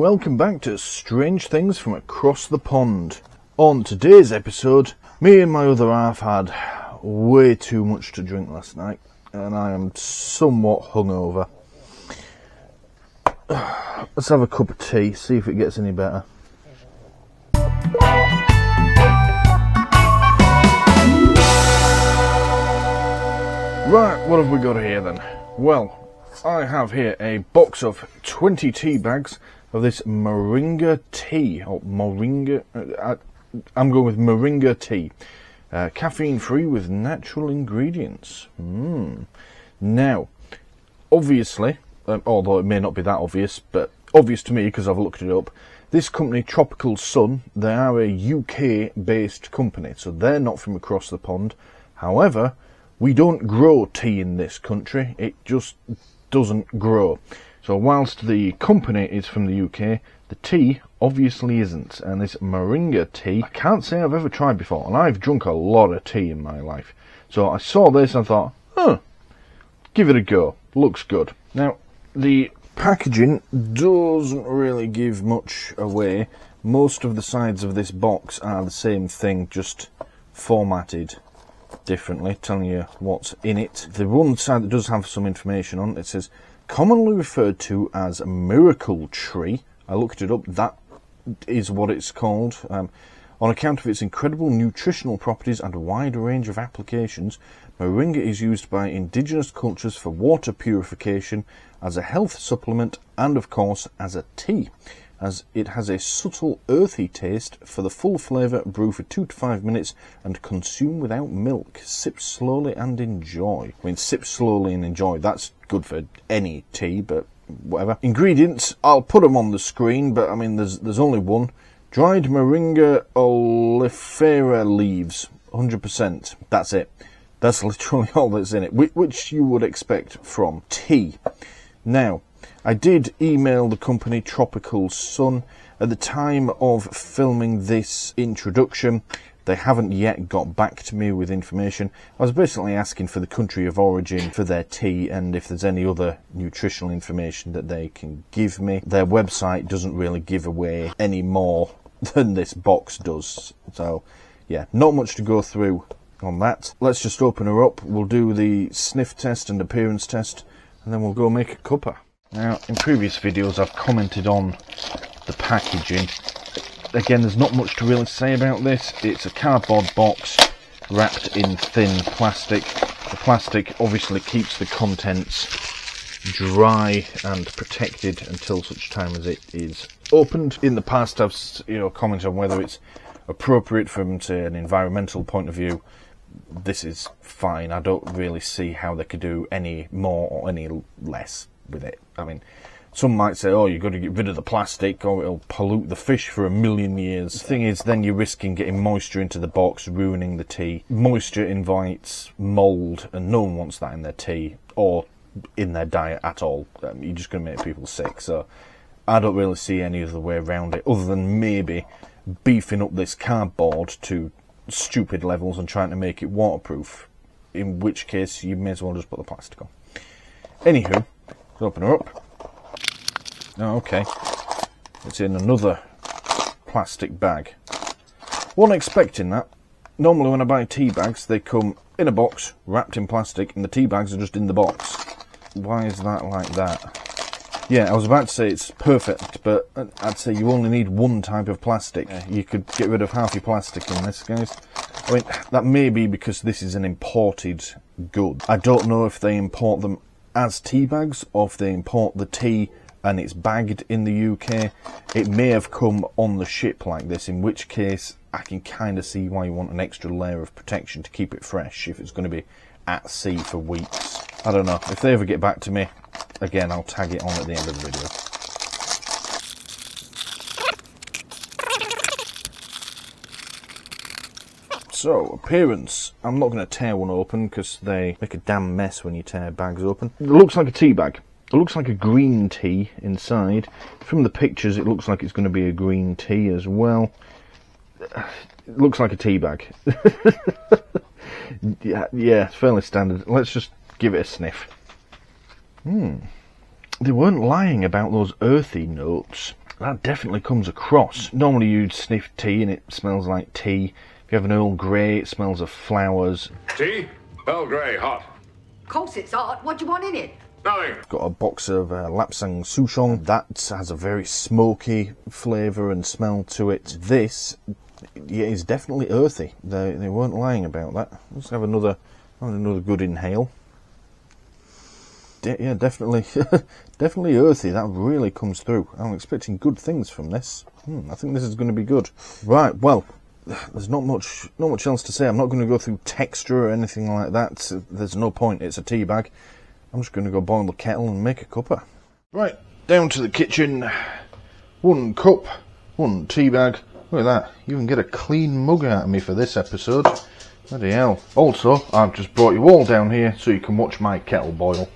welcome back to Strange Things from Across the Pond. On today's episode, me and my other half had way too much to drink last night, and I am somewhat hungover. Let's have a cup of tea, see if it gets any better. Right, what have we got here then? Well, I have here a box of 20 tea bags of this Moringa tea, or Moringa, I'm going with Moringa tea, caffeine free with natural ingredients. Now, obviously, although it may not be that obvious, but obvious to me because I've looked it up, this company, Tropical Sun, they are a UK based company, so they're not from across the pond. However, we don't grow tea in this country, it just doesn't grow. So whilst the company is from the UK, the tea obviously isn't. And this Moringa tea, I can't say I've ever tried before, and I've drunk a lot of tea in my life. So I saw this and thought, give it a go, looks good. Now, the packaging doesn't really give much away. Most of the sides of this box are the same thing, just formatted differently, telling you what's in it. The one side that does have some information on it says, commonly referred to as a miracle tree. I looked it up, that is what it's called. On account of its incredible nutritional properties and a wide range of applications, moringa is used by indigenous cultures for water purification, as a health supplement, and of course as a tea, as it has a subtle earthy taste. For the full flavour, brew for 2 to 5 minutes and consume without milk. Sip slowly and enjoy. I mean, sip slowly and enjoy, that's good for any tea, but whatever. Ingredients, I'll put them on the screen, but I mean, there's only one. Dried Moringa oleifera leaves, 100%. That's it. That's literally all that's in it, which you would expect from tea. Now, I did email the company Tropical Sun. At the time of filming this introduction, they haven't yet got back to me with information. I was basically asking for the country of origin for their tea and if there's any other nutritional information that they can give me. Their website doesn't really give away any more than this box does. So, yeah, not much to go through on that. Let's just open her up. We'll do the sniff test and appearance test, and then we'll go make a cuppa. Now, in previous videos I've commented on the packaging. Again, there's not much to really say about this. It's a cardboard box wrapped in thin plastic. The plastic obviously keeps the contents dry and protected until such time as it is opened. In the past I've commented on whether it's appropriate from, say, an environmental point of view. This is fine. I don't really see how they could do any more or any less with it. I mean, some might say, oh, you've got to get rid of the plastic or it'll pollute the fish for 1,000,000 years. The thing is, then you're risking getting moisture into the box, ruining the tea. Moisture invites mould, and no one wants that in their tea or in their diet at all. You're just going to make people sick. So I don't really see any other way around it, other than maybe beefing up this cardboard to stupid levels and trying to make it waterproof, in which case you may as well just put the plastic on. Anywho, let's open her up. Oh, okay, it's in another plastic bag. Wasn't expecting that. Normally when I buy tea bags, they come in a box, wrapped in plastic, and the tea bags are just in the box. Why is that like that? Yeah, I was about to say it's perfect, but I'd say you only need one type of plastic. You could get rid of half your plastic in this, guys. I mean, that may be because this is an imported good. I don't know if they import them as tea bags or if they import the tea and it's bagged in the UK. It may have come on the ship like this, in which case I can kind of see why you want an extra layer of protection to keep it fresh if it's going to be at sea for weeks. I don't know. If they ever get back to me, again, I'll tag it on at the end of the video. So, appearance. I'm not going to tear one open because they make a damn mess when you tear bags open. It looks like a tea bag. It looks like a green tea inside. From the pictures, it looks like it's going to be a green tea as well. It looks like a tea bag. Yeah, it's fairly standard. Let's just give it a sniff. They weren't lying about those earthy notes. that definitely comes across. Normally you'd sniff tea and it smells like tea. If you have an Earl Grey, it smells of flowers. Tea? Earl Grey, hot. Of course it's hot. What do you want in it? Nothing. Got a box of Lapsang Souchong. That has a very smoky flavour and smell to it. This, yeah, is definitely earthy. They weren't lying about that. Let's have another good inhale. Yeah, definitely, definitely earthy. That really comes through. I'm expecting good things from this. I think this is going to be good. Right, well, there's not much else to say. I'm not going to go through texture or anything like that. There's no point. It's a tea bag. I'm just going to go boil the kettle and make a cuppa. Right, down to the kitchen. 1 cup, 1 tea bag. Look at that. You can get a clean mug out of me for this episode. Bloody hell. Also, I've just brought you all down here so you can watch my kettle boil.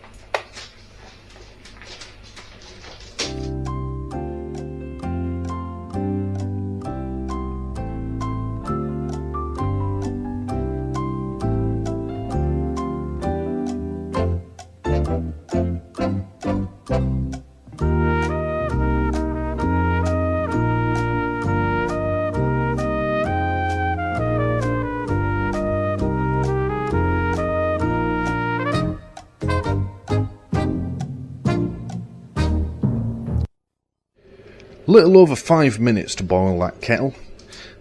Little over 5 minutes to boil that kettle.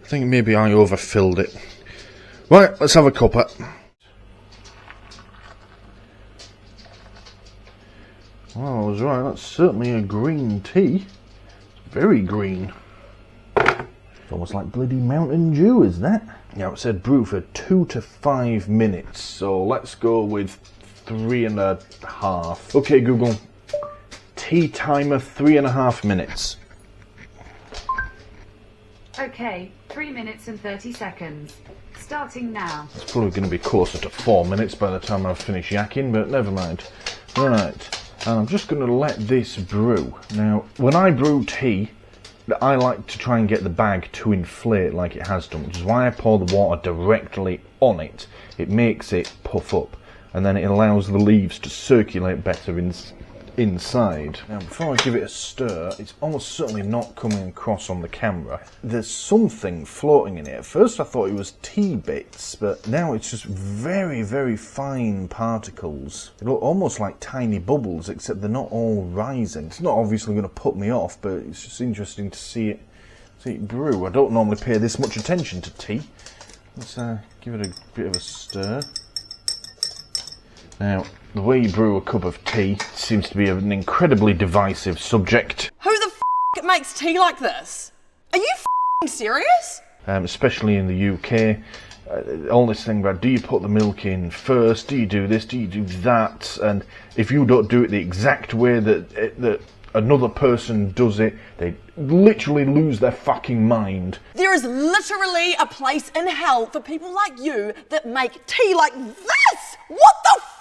I think maybe I overfilled it. Right, let's have a cuppa. Well, I was right, that's certainly a green tea. It's very green. It's almost like bloody Mountain Dew, is that? Now it said brew for 2 to 5 minutes, so let's go with 3.5. Okay, Google. Tea timer 3.5 minutes. Okay, 3 minutes and 30 seconds. Starting now. It's probably going to be closer to 4 minutes by the time I've finished yakking, but never mind. Right, and I'm just going to let this brew. Now, when I brew tea, I like to try and get the bag to inflate like it has done, which is why I pour the water directly on it. It makes it puff up, and then it allows the leaves to circulate better inside. Now, before I give it a stir, it's almost certainly not coming across on the camera. There's something floating in it. At first I thought it was tea bits, but now it's just very, very fine particles. They look almost like tiny bubbles, except they're not all rising. It's not obviously going to put me off, but it's just interesting to see it brew. I don't normally pay this much attention to tea. Let's give it a bit of a stir. Now, the way you brew a cup of tea seems to be an incredibly divisive subject. Who the f*** makes tea like this? Are you f***ing serious? Especially in the UK. All this thing about, do you put the milk in first? Do you do this? Do you do that? And if you don't do it the exact way that another person does it, they literally lose their fucking mind. There is literally a place in hell for people like you that make tea like this! What the f***,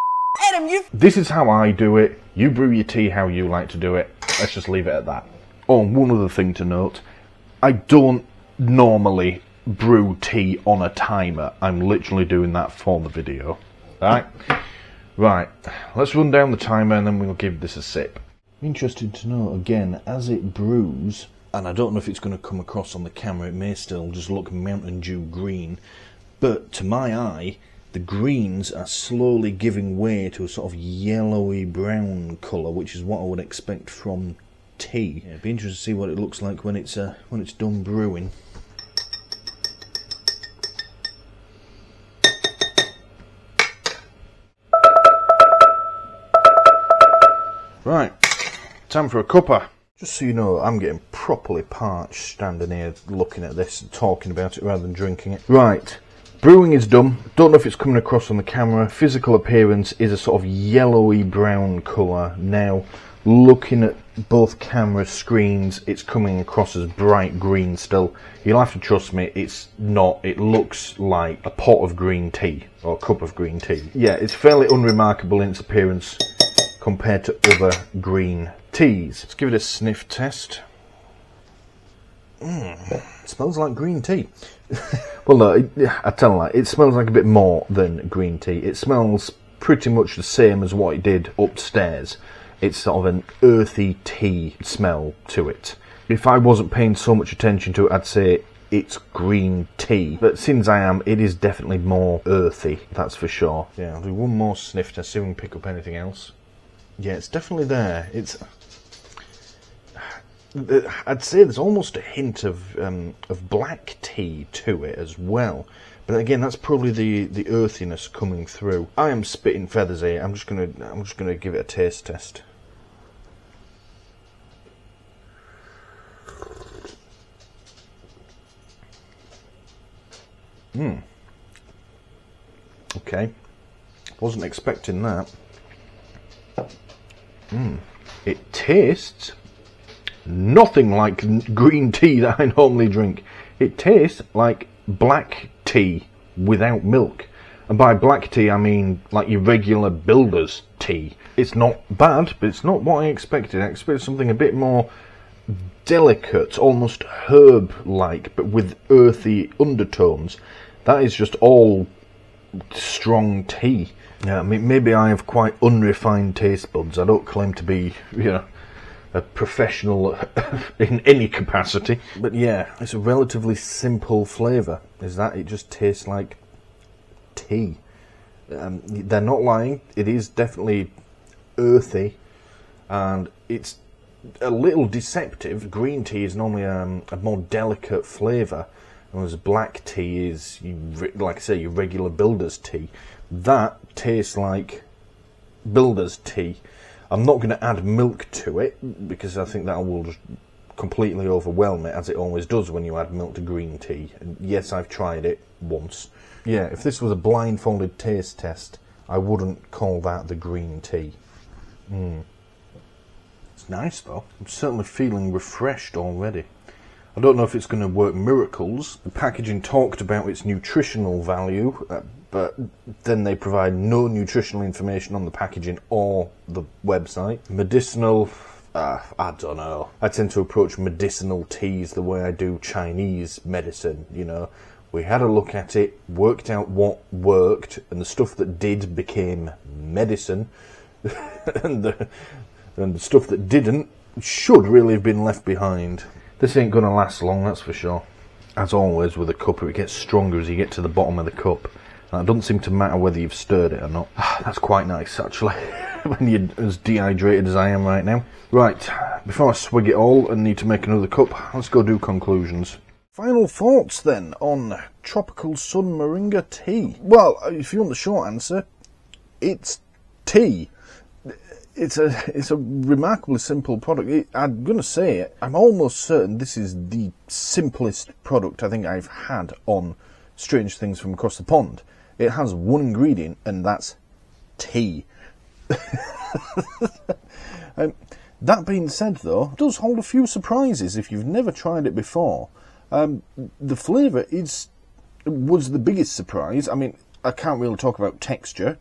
Adam, you... This is how I do it. You brew your tea how you like to do it. Let's just leave it at that. Oh, and one other thing to note. I don't normally brew tea on a timer. I'm literally doing that for the video. Alright? Right. Let's run down the timer and then we'll give this a sip. Interested to know, again, as it brews, and I don't know if it's going to come across on the camera, it may still just look Mountain Dew green, but to my eye, the greens are slowly giving way to a sort of yellowy brown colour, which is what I would expect from tea. Yeah, it'd be interesting to see what it looks like when it's done brewing. Right, time for a cuppa. Just so you know, I'm getting properly parched standing here looking at this and talking about it rather than drinking it. Right. Brewing is done. Don't know if it's coming across on the camera. Physical appearance is a sort of yellowy brown colour. Now, looking at both camera screens, it's coming across as bright green still. You'll have to trust me, it's not. It looks like a pot of green tea, or a cup of green tea. Yeah, it's fairly unremarkable in its appearance compared to other green teas. Let's give it a sniff test. It smells like green tea. Well, no, I tell you, it smells like a bit more than green tea. It smells pretty much the same as what it did upstairs. It's sort of an earthy tea smell to it. If I wasn't paying so much attention to it, I'd say it's green tea. But since I am, it is definitely more earthy, that's for sure. Yeah, I'll do one more sniff to see if we can pick up anything else. Yeah, it's definitely there. I'd say there's almost a hint of black tea to it as well. But again, that's probably the earthiness coming through. I am spitting feathers here. I'm just gonna give it a taste test. Okay. Wasn't expecting that. It tastes nothing like green tea that I normally drink. It tastes like black tea without milk. And by black tea, I mean like your regular builder's tea. It's not bad, but it's not what I expected. I expected something a bit more delicate, almost herb-like, but with earthy undertones. That is just all strong tea. Yeah, I mean, maybe I have quite unrefined taste buds. I don't claim to be, a professional in any capacity. But yeah, it's a relatively simple flavour. Is that it just tastes like tea. They're not lying. It is definitely earthy, and it's a little deceptive. Green tea is normally a more delicate flavour, whereas black tea is, like I say, your regular builder's tea. That tastes like builder's tea. I'm not going to add milk to it, because I think that will just completely overwhelm it, as it always does when you add milk to green tea. And yes, I've tried it once. Yeah, if this was a blindfolded taste test, I wouldn't call that the green tea. It's nice though. I'm certainly feeling refreshed already. I don't know if it's going to work miracles. The packaging talked about its nutritional value, but then they provide no nutritional information on the packaging or the website. Medicinal, I don't know. I tend to approach medicinal teas the way I do Chinese medicine, We had a look at it, worked out what worked, and the stuff that did became medicine, and the stuff that didn't should really have been left behind. This ain't gonna last long, that's for sure. As always with a cup, it gets stronger as you get to the bottom of the cup. And it doesn't seem to matter whether you've stirred it or not. That's quite nice, actually, when you're as dehydrated as I am right now. Right, before I swig it all and need to make another cup, let's go do conclusions. Final thoughts then on Tropical Sun Moringa Tea. Well, if you want the short answer, it's tea. It's a remarkably simple product. I'm going to say it, I'm almost certain this is the simplest product I think I've had on Strange Things from Across the Pond. It has one ingredient, and that's tea. That being said, though, it does hold a few surprises if you've never tried it before. The flavour was the biggest surprise. I mean, I can't really talk about texture.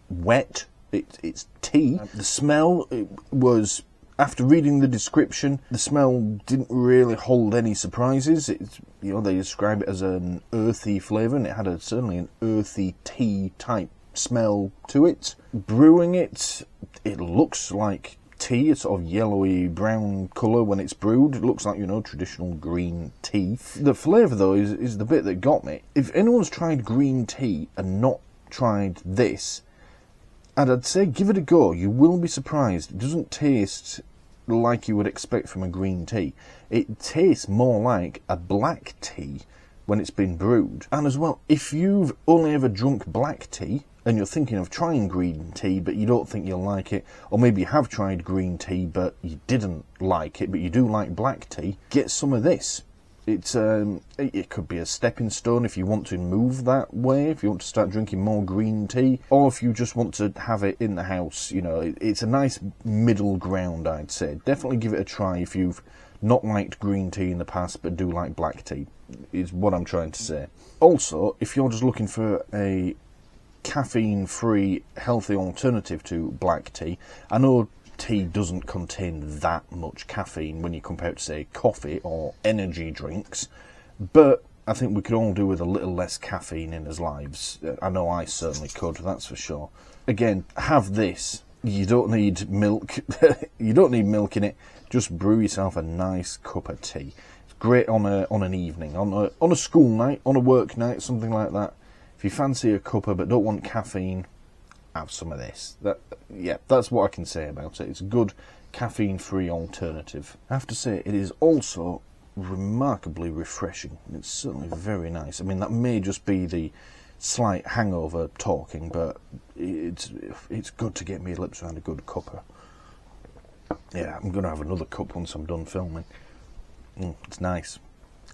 Wet. It's tea. The smell was, after reading the description, the smell didn't really hold any surprises. They describe it as an earthy flavour, and it had certainly an earthy tea type smell to it. Brewing it looks like tea. It's sort of yellowy brown colour when it's brewed. It looks like, traditional green tea. The flavour, though, is the bit that got me. If anyone's tried green tea and not tried this, and I'd say give it a go. You will be surprised. It doesn't taste like you would expect from a green tea. It tastes more like a black tea when it's been brewed. And as well, if you've only ever drunk black tea and you're thinking of trying green tea but you don't think you'll like it, or maybe you have tried green tea but you didn't like it but you do like black tea, get some of this. It could be a stepping stone if you want to move that way, if you want to start drinking more green tea, or if you just want to have it in the house. It's a nice middle ground, I'd say. Definitely give it a try if you've not liked green tea in the past but do like black tea, is what I'm trying to say. Also, if you're just looking for a caffeine-free, healthy alternative to black tea, I know tea doesn't contain that much caffeine when you compare it to, say, coffee or energy drinks, but I think we could all do with a little less caffeine in our lives. I know I certainly could, that's for sure. Again, have this You don't need milk. You don't need milk in it. Just brew yourself a nice cup of tea. It's great on an evening, on a school night, on a work night, something like that. If you fancy a cuppa but don't want caffeine, have some of this. Yeah, that's what I can say about it. It's a good caffeine-free alternative. I have to say, it is also remarkably refreshing. It's certainly very nice. I mean, that may just be the slight hangover talking, but it's good to get my lips around a good cuppa. Yeah, I'm going to have another cup once I'm done filming. It's nice.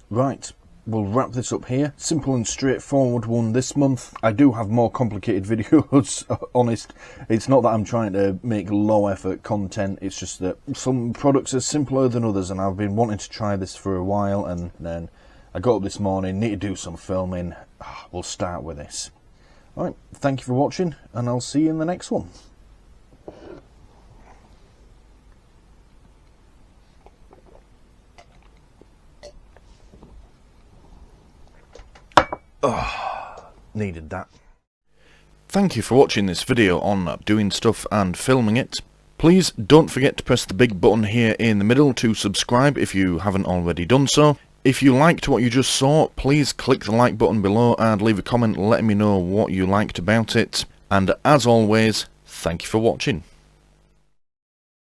Right, we'll wrap this up here. Simple and straightforward one this month. I do have more complicated videos, honest. It's not that I'm trying to make low effort content, it's just that some products are simpler than others, and I've been wanting to try this for a while, and then I got up this morning, need to do some filming. We'll start with this. Alright, thank you for watching, and I'll see you in the next one. Needed that. Thank you for watching this video on doing stuff and filming it. Please don't forget to press the big button here in the middle to subscribe if you haven't already done so. If you liked what you just saw, please click the like button below and leave a comment letting me know what you liked about it. And as always, thank you for watching.